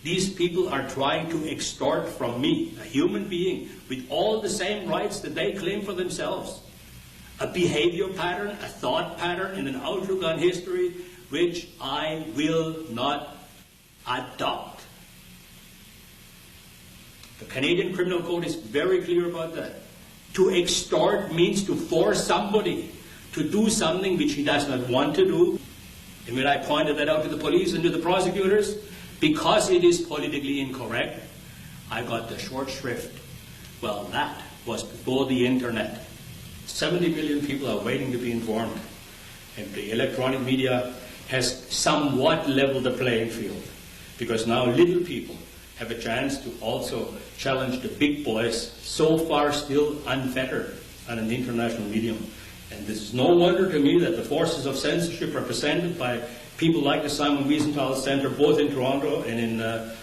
These people are trying to extort from me, a human being, with all the same rights that they claim for themselves. A behavior pattern, a thought pattern, and an outlook on history which I will not adopt. The Canadian Criminal Code is very clear about that. To extort means to force somebody to do something which he does not want to do. And when I pointed that out to the police and to the prosecutors, because it is politically incorrect, I got the short shrift. Well, that was before the internet. 70 million people are waiting to be informed. And the electronic media has somewhat leveled the playing field, because now little people have a chance to also challenge the big boys, so far still unfettered on an international medium. And this is no wonder to me that the forces of censorship represented by people like the Simon Wiesenthal Center, both in Toronto and in the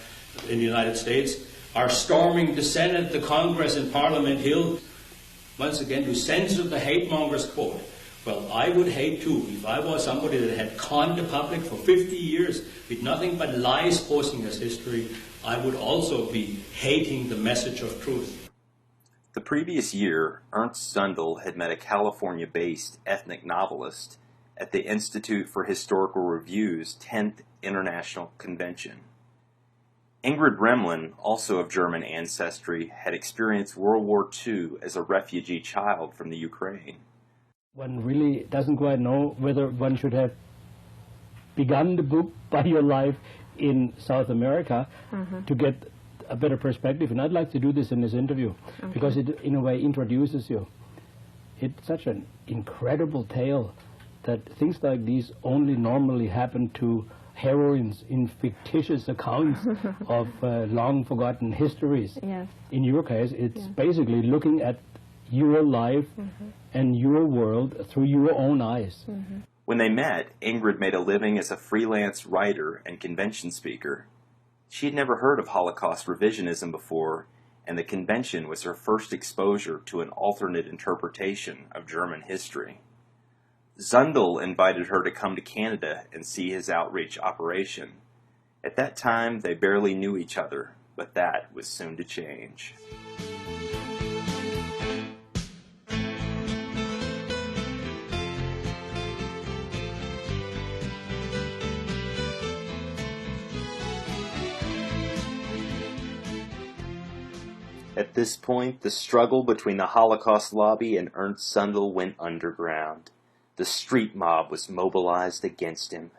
United States, are storming the Senate, the Congress, and Parliament Hill, once again, to censor the hate mongers quote. Well, I would hate too if I was somebody that had conned the public for 50 years with nothing but lies posing as history. I would also be hating the message of truth. The previous year, Ernst Zundel had met a California-based ethnic novelist at the Institute for Historical Review's 10th International Convention. Ingrid Remlin, also of German ancestry, had experienced World War II as a refugee child from the Ukraine. One really doesn't quite know whether one should have begun the book by your life in South America to get a better perspective. And I'd like to do this in this interview because it, in a way, introduces you. It's such an incredible tale that things like these only normally happen to heroines in fictitious accounts of long-forgotten histories. Yes. In your case, it's basically looking at your life and your world through your own eyes. When they met, Ingrid made a living as a freelance writer and convention speaker. She had never heard of Holocaust revisionism before, and the convention was her first exposure to an alternate interpretation of German history. Zundel invited her to come to Canada and see his outreach operation. At that time, they barely knew each other, but that was soon to change. At this point, the struggle between the Holocaust lobby and Ernst Zundel went underground. The street mob was mobilized against him.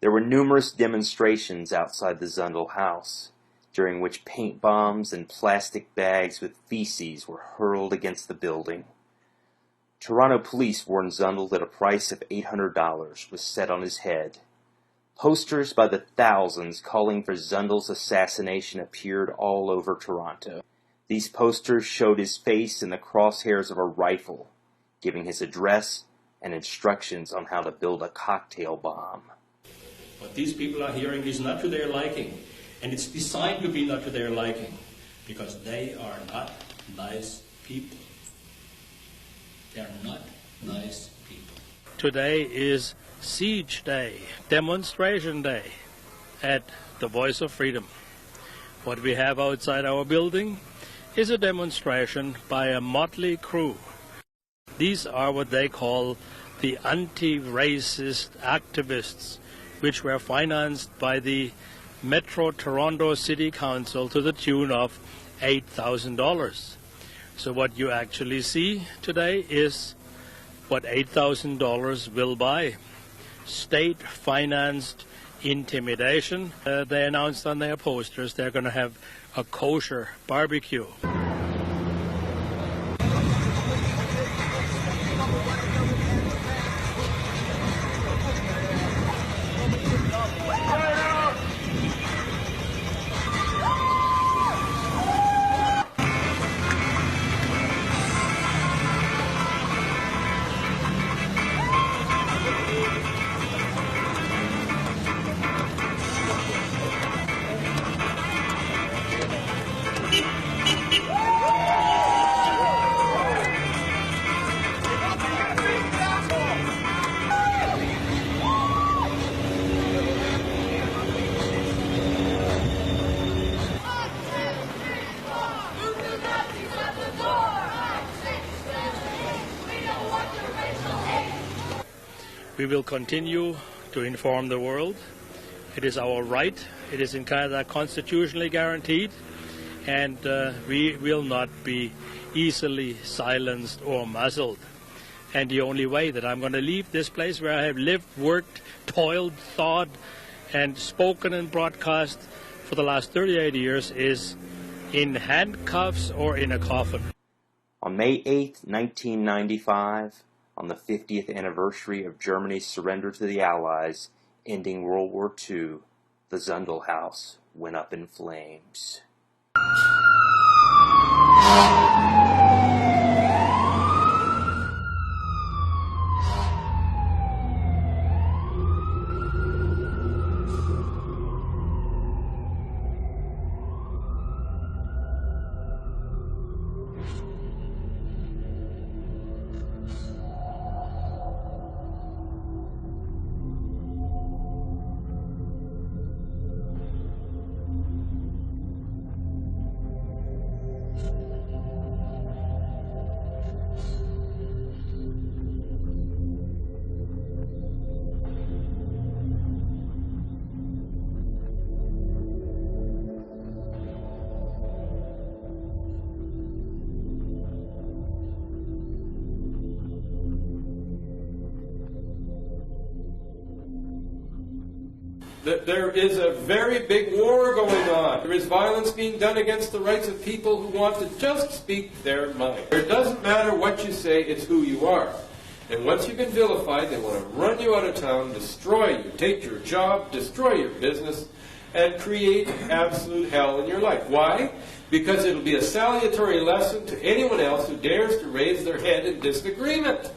There were numerous demonstrations outside the Zundel house, during which paint bombs and plastic bags with feces were hurled against the building. Toronto police warned Zundel that a price of $800 was set on his head. Posters by the thousands calling for Zundel's assassination appeared all over Toronto. These posters showed his face in the crosshairs of a rifle, giving his address and instructions on how to build a cocktail bomb. What these people are hearing is not to their liking, and it's designed to be not to their liking, because they are not nice people. They are not nice people. Today is Siege Day, Demonstration Day at the Voice of Freedom. What we have outside our building is a demonstration by a motley crew. These are what they call the anti-racist activists, which were financed by the Metro Toronto City Council to the tune of $8,000. So what you actually see today is what $8,000 will buy. State-financed intimidation. They announced on their posters they're going to have a kosher barbecue. We will continue to inform the world. It is our right. It is in Canada constitutionally guaranteed, and we will not be easily silenced or muzzled. And the only way that I'm going to leave this place where I have lived, worked, toiled, thought, and spoken and broadcast for the last 38 years is in handcuffs or in a coffin. On May 8, 1995, on the 50th anniversary of Germany's surrender to the Allies, ending World War II, the Zundel house went up in flames. There is a very big war going on. There is violence being done against the rights of people who want to just speak their mind. It doesn't matter what you say, it's who you are. And once you've been vilified, they want to run you out of town, destroy you, take your job, destroy your business, and create absolute hell in your life. Why? Because it'll be a salutary lesson to anyone else who dares to raise their head in disagreement.